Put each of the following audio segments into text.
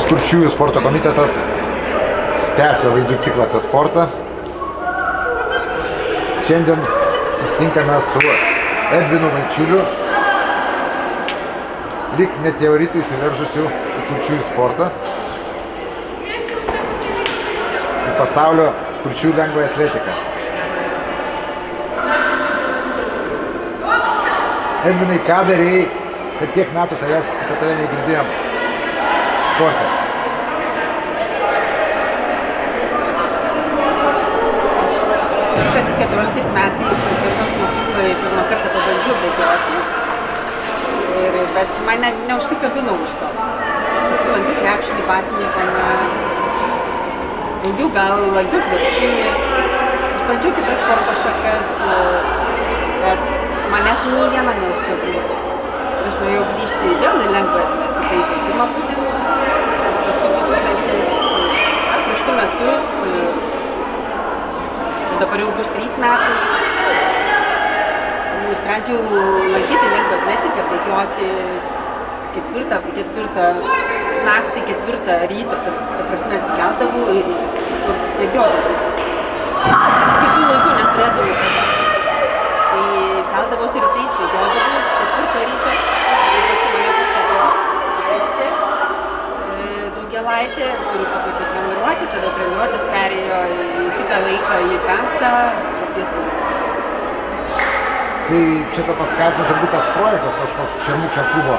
Vilniaus kurčiųjų sporto komitetas tęsia laidų ciklą apie sportą. Šiandien susitinkame su Edvinu Vaičiuliu, lyg meteoritų įsiveržusių į kurčiųjų sportą, į pasaulio kurčiųjų lengvąją atletiką. Edvinai, ką darėjai, kad tiek metų apie tave negirdėjom sporte? Aš 14 metais Vilniaus mokykloje pirmą kartą pabandžiau bėgioti, bet mane neužsikabinau už to. Lankiau krepšinį, badmintoną, daugiau gal lankiau krepšinį, išbandžiau kitas sporto šakas, bet manęs nei viena neužkabino. Aš norėjau grįžti vėl į lengvąją atletiką, į bėgimą būtent. Prieš 2 metus, dabar jau bus 3 metai, nusprendžiau lankyti lengvą atletiką, bėgioti ketvirtą naktį, 4 ryto, ta prasme atsikeldavau ir bėgiodavau. Kitų laikų neturėdavau. Keldavausi rytais, bėgiodavau 4 ryto, mane pastebėjo vesti Daugėlaitė, kuri pabaigė treniruotę, tada treniruotės perėjo į kitą laiką, į 5 pietų. Tai čia ta paskatino turbūt tas projektas kažkoks Šermukščio klubo,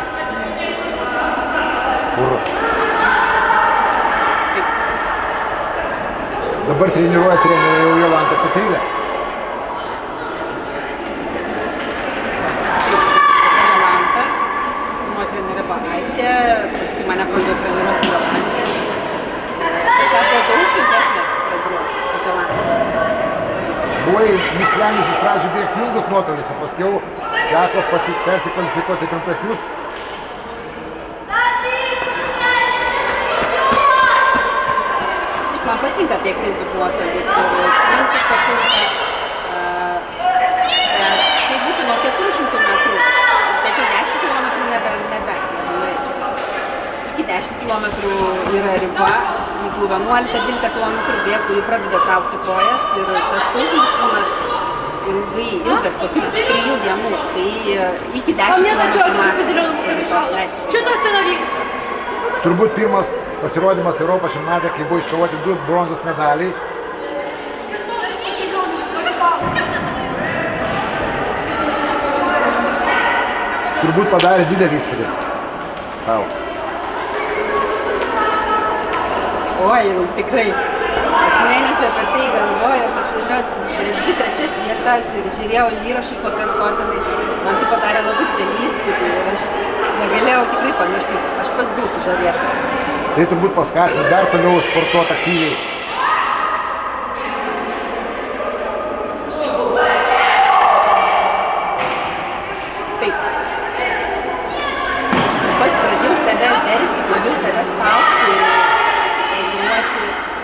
kur dabar treniruoja trenerė jau Jolanta Petrilė. Paskui mane pradėjo treniruoti Jolantė. Aš sako, daug didesnės treniruotės už Jolantę. Buvai nusprendęs iš pradžių bėgti ilgus nuotolius, o paskiau teko persikvalifikuoti trumpesnius. Šiaip man patinka bėgti ilgus nuotolius ir sprintus patinka. Tai būtų nuo 400 metrų, bet jau 10 km nebe. Iki 10 km yra riba, jeigu 11-12 km bėgu, jį pradeda traukti kojas ir tas sunkis būna ilgas, tokių 3 dienų, tai iki 10 km. Turbūt pirmas pasirodymas Europos čempionate, kai buvo iškovoti 2 bronzos medaliai. Turbūt padarė didelį įspūdį. Tau. Oi, tikrai. Aš mėnesį apie tai galvojau, kad 2-3 vietas ir žiūrėjau įrašus pakartotinai. Man tai padarė labai didelį įspūdį ir aš negalėjau tikrai pamiršti, aš pats buvau sužavėtas. Tai turbūt paskatino dar toliau sportuoti aktyviai. Taip. Aš pats pradėjau save versti, pradėjau save spausti.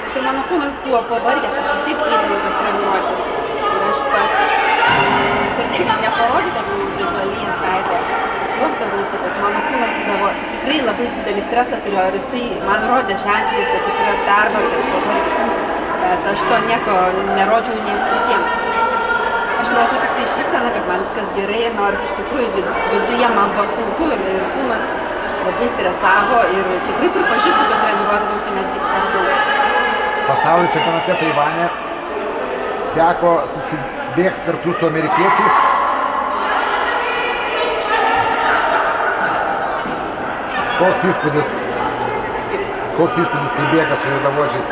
Bet ir mano kūnas buvo pavargęs, aš taip eidavau dar treniruoti. Ir aš pats, sakykime, neparodydavau vizualiai ant veido, juokdavausi, bet mano kūnas būdavo tikrai labai didelį stresą turėjo ir jisai man rodė ženklį, kad jis yra pervargęs, pavargęs. Bet aš to nieko nerodžiau nei kitiems. Aš rodžiau tik tai šypseną, kad man viskas gerai, nors iš tikrųjų viduje man buvo sunku ir kūnas labai stresavo ir tikrai pripažintų, kad treniruodavausi netgi per daug. Pasaulio čempionate Taivane teko susibėgti kartu su amerikiečiais. Koks įspūdis, kai bėga su juodavodžiais?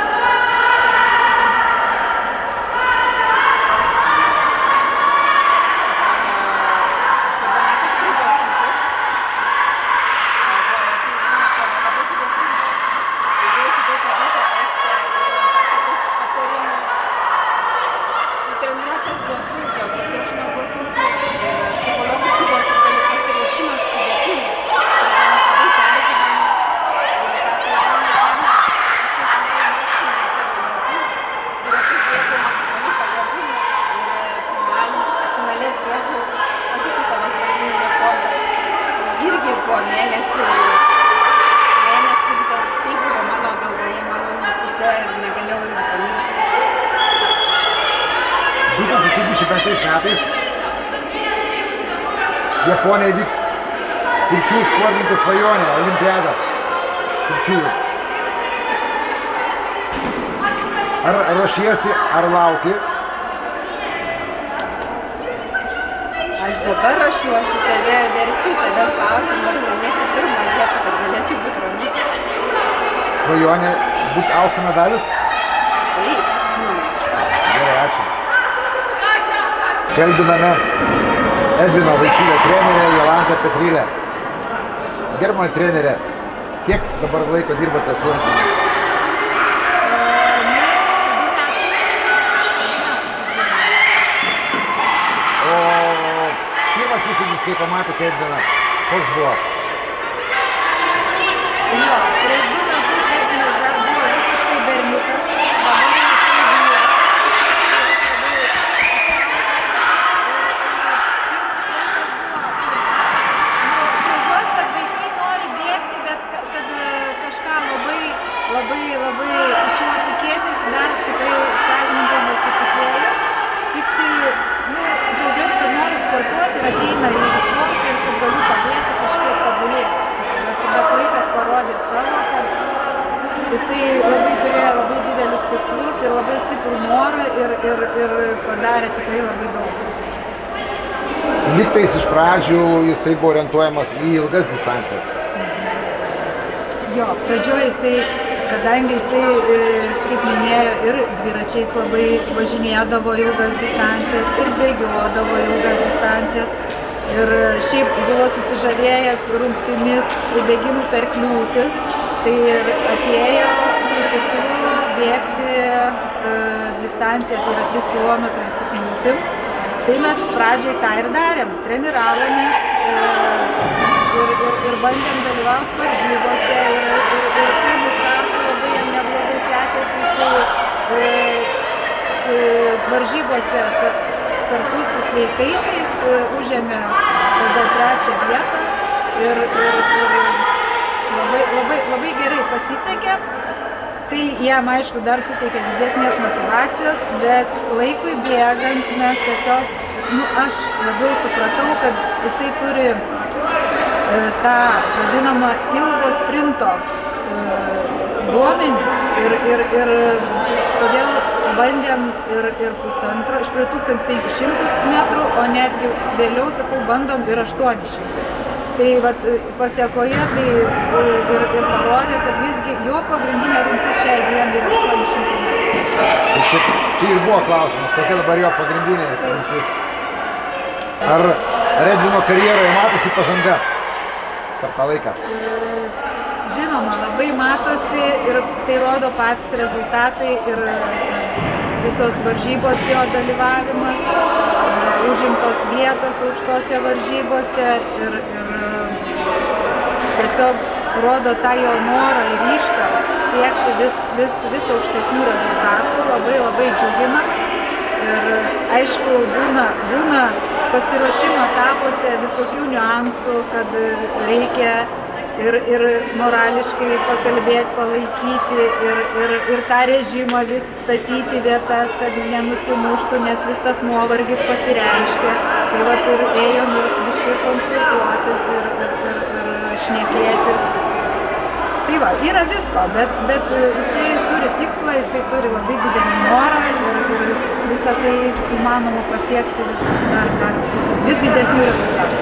2025 metais Japonijoje vyks kurčiųjų sportininkų svajonė, olimpiada kurčiųjų. Ar ruošiesi, ar lauki? Aš dabar ruošiuosi, tave verčiu, tave spaudžiu, noriu laimėti pirmą vietą, kad galėčiau būti ramus. Svajonė būti aukso medalis? Taip, žinoma. Gerai, ačiū. Kalbiname Edvino Vaičiulio trenerę Jolantą Petrylę. Gerbiama trenerė, kiek dabar laiko dirbate su rankinė? O pirmas įspūdis, kai pamatėte Edviną, koks buvo? Jo, prieš 2 metus Edvinas dar buvo visiškai berniukas, dabar jisai vyras. Džiaugiuosi, kad vaikai nori bėgti, bet kad kažką labai iš jo tikėtis dar tikrai sąžiningai nesitikėjau. Tik tai džiaugiuosi, kad nori sportuoti ir ateina į sportą ir kad galiu padėti kažkiek tobulėti. Bet laikas parodė savo, kad jisai turėjo labai didelius tikslus ir labai stiprų norą ir padarė tikrai labai daug. Lygtais iš pradžių jisai buvo orientuojamas į ilgas distancijas. Jo, pradžioje jisai, kadangi jisai, kaip minėjo, ir dviračiais labai važinėdavo ilgas distancijas, ir bėgiodavo ilgas distancijas. Ir šiaip buvo susižavėjęs rungtimis bėgimų per kliūtis, tai ir atėjo su tikslu bėgti distanciją, tai yra 3 km su kliūtim. Tai mes pradžioj tą ir darėm, treniravomės ir bandėm dalyvauti varžybose ir pirmų startų labai jam neblogai sekėsi, jisai varžybose kartu su sveikaisiais užėmė tada 3. vietą ir labai gerai pasisekė. Tai jam aišku dar suteikė didesnės motyvacijos, bet laikui bėgant mes tiesiog, aš labiau supratau, kad jisai turi tą vadinamą ilgo sprinto duomenis ir todėl bandėm ir pusantro, iš pradžių 1500 metrų, o netgi vėliau, sakau, bandom ir 800. Tai pasiekoje tai ir parodė, kad visgi jo pagrindinė rungtis šiai dienai yra 800 metrų. Tai čia ir buvo klausimas, kokia dabar jo pagrindinė rungtis. Ar Edvino karjeroje matosi pažanga per tą laiką? Žinoma, labai matosi ir tai rodo patys rezultatai ir visos varžybos jo dalyvavimas, užimtos vietos aukštose varžybose ir tiesiog rodo tą jo norą ir ryžtą siekti vis aukštesnių rezultatų, labai džiugina. Ir aišku, būna pasiruošimo etapuose visokių niuansų, kad reikia ir morališkai pakalbėti, palaikyti ir tą režimą vis statyti vietas, kad nenusimuštų, nes vis tas nuovargis pasireiškia. Tai ir ėjom ir biškai konsultuotis ir šnekėtis. Tai yra visko, bet jisai turi tikslą, jisai turi labai didelį norą ir visą tai įmanoma pasiekti vis didesnių rezultatų.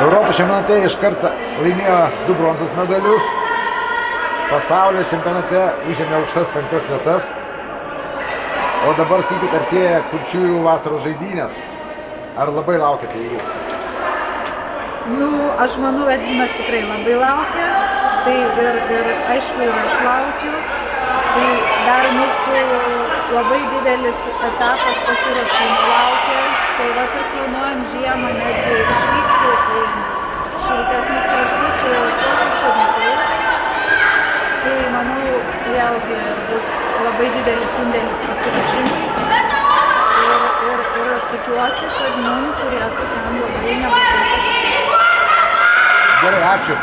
Europos čempionate iš karto laimėjo 2 bronzos medalius, pasaulio čempionate užėmė aukštas 5 vietas, o dabar skaityti artėja kurčiųjų vasaros žaidynės. Ar labai laukiate jų? Aš manau, Edvinas tikrai labai laukia, tai ir aišku ir aš laukiu. Tai dar mūsų labai didelis etapas pasiruošimo laukia. Tai ir planuojam žiemą netgi išvykti į šiltesnius kraštus sporto stovyklų. Tai manau, vėlgi bus labai didelis indėlis pasiruošimui. Ir tikiuosi, kad mums turėtų ten labai neblogai pasisekti. Gerai, ačiū.